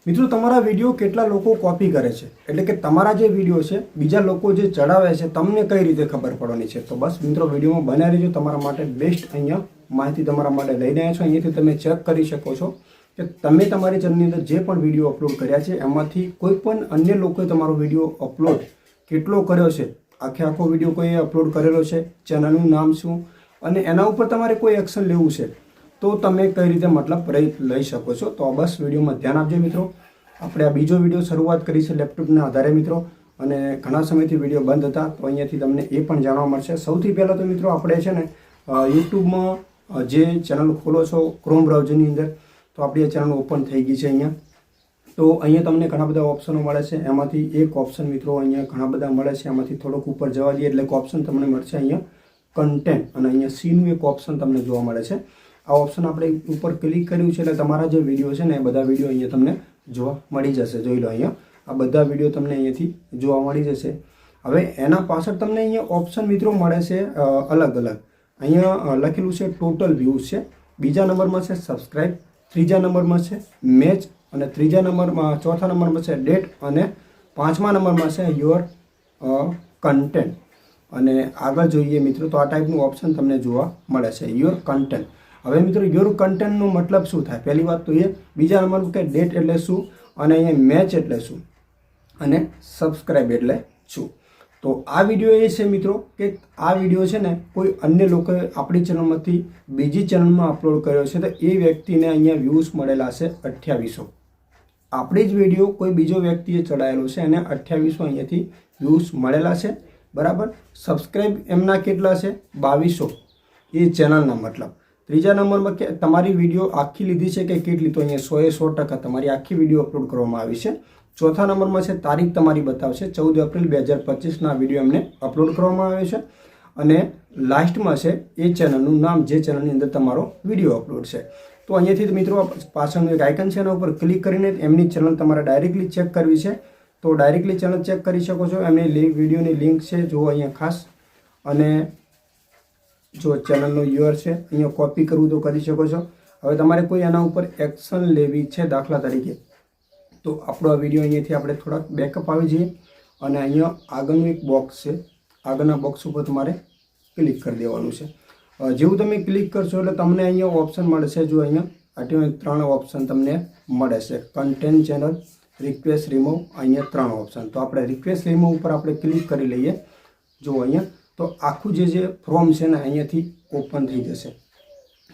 મિત્રો તમારા વિડીયો કેટલા લોકો કોપી કરે છે, એટલે કે તમારા જે વિડીયો છે બીજા લોકો જે ચડાવે છે તમને કઈ રીતે ખબર પડવાની છે? તો બસ મિત્રો વિડીયોમાં બનાવી રહેજો. તમારા માટે બેસ્ટ અહીંયા માહિતી તમારા માટે લઈને આવ્યા છો. અહીંયાથી તમે ચેક કરી શકો છો કે તમે તમારી ચેનલની અંદર જે પણ વિડીયો અપલોડ કર્યા છે એમાંથી કોઈ પણ અન્ય લોકોએ તમારો વિડીયો અપલોડ કેટલો કર્યો છે, આખો વિડીયો કોઈએ અપલોડ કરેલો છે, ચેનલનું નામ શું, અને એના ઉપર તમારે કોઈ એક્શન લેવું છે તો તમે કઈ રીતે મતલબ લઈ શકો છો. તો બસ વિડીયોમાં ધ્યાન આપજો મિત્રો. આપણે આ બીજો વિડીયો શરૂઆત કરી છે લેપટોપના આધારે મિત્રો, અને ઘણા સમયથી વિડીયો બંધ હતા તો અહીંયાથી તમને એ પણ જાણવા મળશે. સૌથી પહેલાં તો મિત્રો આપણે છે ને યુટ્યુબમાં જે ચેનલ ખોલો છો ક્રોમ બ્રાઉઝરની અંદર, તો આપણી આ ચેનલ ઓપન થઈ ગઈ છે અહીંયા. તો અહીંયા તમને ઘણા બધા ઓપ્શનો મળે છે. એમાંથી એક ઓપ્શન મિત્રો અહીંયા ઘણા બધા મળે છે. એમાંથી થોડોક ઉપર જવા દઈએ એટલે એક ઓપ્શન તમને મળશે અહીંયા કન્ટેન્ટ, અને અહીંયા સીનું એક ઓપ્શન તમને જોવા મળે છે. આ ઓપ્શન આપણે ઉપર ક્લિક કર્યું છે એટલે તમારા જે વિડીયો છે ને એ બધા વિડીયો અહીંયા તમને જોવા મળી જશે. જોઈ લો અહીંયા આ બધા વિડીયો તમને અહીંયાથી જોવા મળી જશે. હવે એના પાછળ તમને અહીંયા ઓપ્શન મિત્રો મળે છે અલગ અલગ. અહીંયા લખેલું છે ટોટલ વ્યૂઝ છે, બીજા નંબરમાં છે સબસ્ક્રાઇબ, ત્રીજા નંબરમાં છે મેચ, અને ચોથા નંબરમાં છે ડેટ, અને પાંચમા નંબરમાં છે યોર કન્ટેન્ટ. અને આગળ જોઈએ મિત્રો તો આ ટાઈપનું ઓપ્શન તમને જોવા મળે છે યોર કન્ટેન્ટ. હવે મિત્રો યોર કન્ટેન્ટનો મતલબ શું થાય? પહેલી વાત તો એ, બીજા નંબર કે ડેટ એટલે શું, અને અહીંયા મેચ એટલે શું, અને સબસ્ક્રાઇબ એટલે શું. તો આ વિડીયો એ છે મિત્રો કે આ વિડીયો છે ને કોઈ અન્ય લોકોએ આપણી ચેનલમાંથી બીજી ચેનલમાં અપલોડ કર્યો છે તો એ વ્યક્તિને અહીંયા વ્યૂઝ મળેલા છે 2800. આપણી જ વિડીયો કોઈ બીજો વ્યક્તિએ ચડાવેલો છે અને 2800 અહીંયાથી વ્યૂઝ મળેલા છે, બરાબર. સબસ્ક્રાઇબ એમના કેટલા છે? 2200, એ ચેનલના મતલબ. ત્રીજા નંબરમાં કે તમારી વિડીયો આખી લીધી છે કે કેટલી, તો અહીંયા 100% તમારી આખી વિડીયો અપલોડ કરવામાં આવી છે. ચોથા નંબરમાં છે તારીખ તમારી બતાવશે 14 એપ્રિલ 2025ના વિડીયો એમને અપલોડ કરવામાં આવ્યો છે. અને લાસ્ટમાં છે એ ચેનલનું નામ જે ચેનલની અંદર તમારો વિડીયો અપલોડ છે. તો અહીંયાથી મિત્રો પાછળનું એક આઇકન છે એના ઉપર ક્લિક કરીને એમની ચેનલ તમારે ડાયરેક્ટલી ચેક કરવી છે. તો ડાયરેક્ટલી ચેનલ ચેક કરી શકો છો. એમની વિડીયોની લિંક છે જુઓ અહીંયા ખાસ, અને જો ચેનલનો યુઆર છે અહીંયા કોપી કરવું તો કરી શકો છો. હવે તમારે કોઈ એના ઉપર એક્શન લેવી છે દાખલા તરીકે, તો આપણો આ વિડીયો અહીંયાથી આપણે થોડાક બેકઅપ આવી જઈએ, અને અહીંયા આગળનું એક બોક્સ છે, આગળના બોક્સ ઉપર તમારે ક્લિક કરી દેવાનું છે. જેવું તમે ક્લિક કરશો એટલે તમને અહીંયા ઓપ્શન મળશે. જો અહીંયા 3 ઓપ્શન તમને મળે છે, કન્ટેન્ટ, ચેનલ, રિક્વેસ્ટ, રિમૂવ, અહીંયા 3 ઓપ્શન. તો આપણે રિક્વેસ્ટ રિમૂવ ઉપર આપણે ક્લિક કરી લઈએ. જો અહીંયા તો આખું જે ફોર્મ છે ને અહીંયાથી ઓપન થઈ જશે.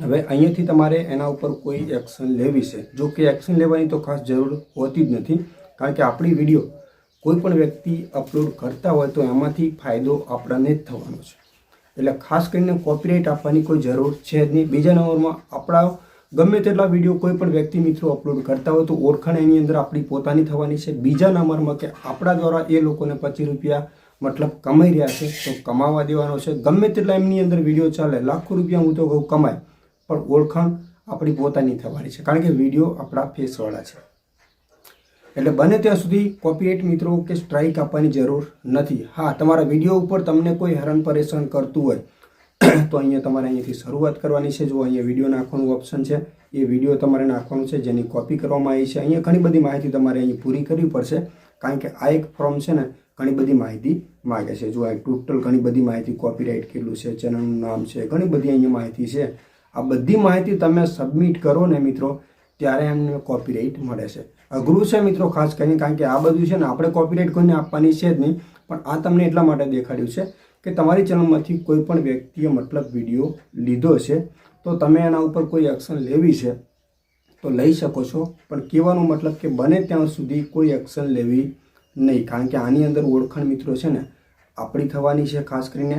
હવે અહીંયાથી તમારે એના ઉપર કોઈ એક્શન લેવી છે. જો કે એક્શન લેવાની તો ખાસ જરૂર હોતી જ નથી, કારણ કે આપણી વિડીયો કોઈ પણ વ્યક્તિ અપલોડ કરતા હોય તો એમાંથી ફાયદો આપણને જ થવાનો છે. એટલે ખાસ કરીને કોપીરાઇટ આપવાની કોઈ જરૂર છે જ નહીં. બીજા નંબરમાં આપણા ગમે તેટલા વિડીયો કોઈ પણ વ્યક્તિ મિત્રો અપલોડ કરતા હોય તો ઓળખાણ એની અંદર આપણી પોતાની થવાની છે. બીજા નંબરમાં કે આપણા દ્વારા એ લોકોને 25 રૂપિયા મતલબ કમાઈ રહ્યા છે તો કમાવા દેવાનો છે. ગમે તેટલા એમની અંદર વિડીયો ચાલે, લાખો રૂપિયા હું તો કહું કમાય, પણ ઓળખાણ આપણી પોતાની થવાની છે, કારણ કે વિડીયો આપણા ફેસવાળા છે. એટલે બને ત્યાં સુધી કોપીરાઇટ મિત્રો કે સ્ટ્રાઇક આપવાની જરૂર નથી. હા, તમારા વિડીયો ઉપર તમને કોઈ હેરાન પરેશાન કરતું હોય તો અહીંયા તમારે અહીંયાથી શરૂઆત કરવાની છે. જો અહીંયા વિડીયો નાખવાનું ઓપ્શન છે, એ વિડીયો તમારે નાખવાનું છે જેની કોપી કરવામાં આવી છે. અહીંયા ઘણી બધી માહિતી તમારે અહીં પૂરી કરવી પડશે, કારણ કે આ એક ફોર્મ છે ને ઘણી બધી માહિતી માગે છે. જો આ ટોટલ ઘણી બધી માહિતી, કોપીરાઇટ કેટલું છે, ચેનલનું નામ છે, ઘણી બધી અહીંયા માહિતી છે. આ બધી માહિતી તમે સબમિટ કરો ને મિત્રો ત્યારે એમને કોપીરાઇટ મળે છે. અઘરું છે મિત્રો ખાસ કરીને, કારણ કે આ બધું છે ને આપણે કોપીરાઇટ કોઈને આપવાની છે જ નહીં, પણ આ તમને એટલા માટે દેખાડ્યું છે કે તમારી ચેનલમાંથી કોઈ પણ વ્યક્તિએ મતલબ વિડીયો લીધો છે તો તમે એના ઉપર કોઈ એક્શન લેવી છે તો લઈ શકો છો, પણ કહેવાનો મતલબ કે બને ત્યાં સુધી કોઈ એક્શન લેવી નહીં, કારણ કે આની અંદર ઓળખાણ મિત્રો છે ને આપણી થવાની છે ખાસ કરીને.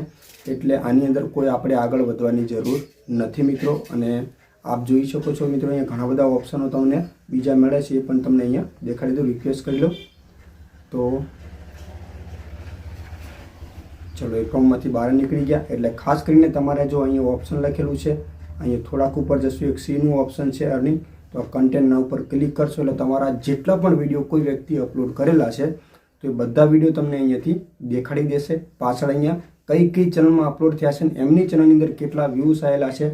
એટલે આની અંદર કોઈ આપણે આગળ વધવાની જરૂર નથી મિત્રો. અને આપ જોઈ શકો છો મિત્રો અહીંયા ઘણા બધા ઓપ્શનો તમને બીજા મળે છે, એ પણ તમને અહીંયા દેખાડી દઉં. રિક્વેસ્ટ કરી લો તો ચલો એકાઉન્ટમાંથી બહાર નીકળી ગયા. એટલે ખાસ કરીને તમારે જો અહીંયા ઓપ્શન લખેલું છે, અહીંયા થોડાક ઉપર જશું એક સીનું ઓપ્શન છે અર્નિંગ, તો કન્ટેન્ટના ઉપર ક્લિક કરશો એટલે તમારા જેટલા પણ વિડીયો કોઈ વ્યક્તિ અપલોડ કરેલા છે તો એ બધા વિડીયો તમને અહીંયાથી દેખાડી દેશે. પાછળ અહીંયા કઈ ચેનલમાં અપલોડ થયા છે ને એમની ચેનલની અંદર કેટલા વ્યૂઝ આવેલા છે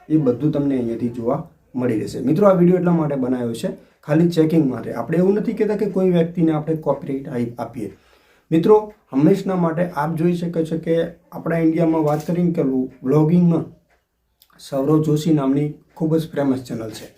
એ બધું તમને અહીંયાથી જોવા મળી રહેશે. મિત્રો આ વિડીયો એટલા માટે બનાવ્યો છે ખાલી ચેકિંગ માટે. આપણે એવું નથી કહેતા કે કોઈ વ્યક્તિને આપણે કોપીરાઇટ આપીએ. મિત્રો હંમેશના માટે આપ જોઈ શકો છો કે આપણા ઇન્ડિયામાં વાત કરીને કે વ્લોગિંગમાં સૌરવ જોશી નામની ખૂબ જ ફેમસ ચેનલ છે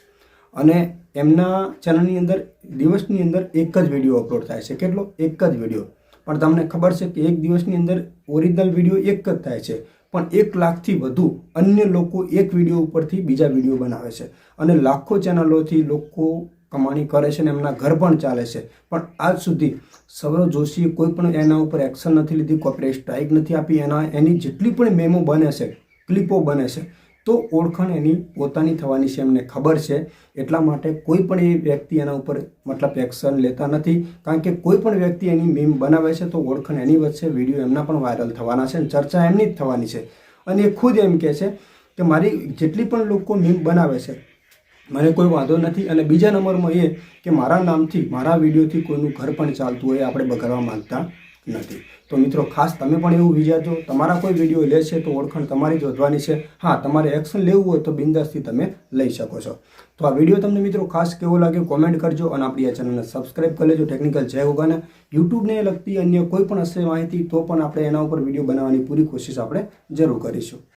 અને એમના ચેનલની અંદર દિવસની અંદર એક જ વિડીયો અપલોડ થાય છે. કેટલો? એક જ વિડીયો. પણ તમને ખબર છે કે એક દિવસની અંદર ઓરિજિનલ વિડીયો એક જ થાય છે, પણ 1 લાખથી વધુ અન્ય લોકો એક વિડીયો ઉપરથી બીજા વિડીયો બનાવે છે અને લાખો ચેનલોથી લોકો કમાણી કરે છે અને એમના ઘર પણ ચાલે છે. પણ આજ સુધી સૌરવ જોશીએ કોઈ પણ એના ઉપર એક્શન નથી લીધી, કોપીરાઇટ સ્ટ્રાઇક નથી આપી. એની જેટલી પણ મેમો બને છે, ક્લિપો બને છે, તો ઓળખાણ એની પોતાની થવાની છે, એમને ખબર છે. એટલા માટે કોઈ પણ એ વ્યક્તિ એના ઉપર મતલબ એક્શન લેતા નથી, કારણ કે કોઈ પણ વ્યક્તિ એની મીમ બનાવે છે તો ઓળખાણ એની વચ્ચે, વિડીયો એમના પણ વાયરલ થવાના છે અને ચર્ચા એમની જ થવાની છે. અને એ ખુદ એમ કહે છે કે મારી જેટલી પણ લોકો મીમ બનાવે છે મને કોઈ વાંધો નથી. અને બીજા નંબરમાં એ કે મારા નામથી, મારા વિડીયોથી કોઈનું ઘર પણ ચાલતું હોય આપણે બગાડવા માંગતા નથી. તો મિત્રો ખાસ તમે પણ એવું વિચારજો, તમારા કોઈ વિડીયો લે છે તો ઓળખાણ તમારી જ વધવાની છે. હા, તમારે એક્શન લેવું હોય તો બિંદાસથી તમે લઈ શકો છો. તો આ વિડીયો તમને મિત્રો ખાસ કેવો લાગ્યો કોમેન્ટ કરજો અને આપણી આ ચેનલને સબસ્ક્રાઇબ કરી લેજો. ટેકનિકલ જય ગોગાને યુટ્યુબને લગતી અન્ય કોઈ પણ હશે માહિતી તો પણ આપણે એના ઉપર વિડીયો બનાવવાની પૂરી કોશિશ આપણે જરૂર કરીશું.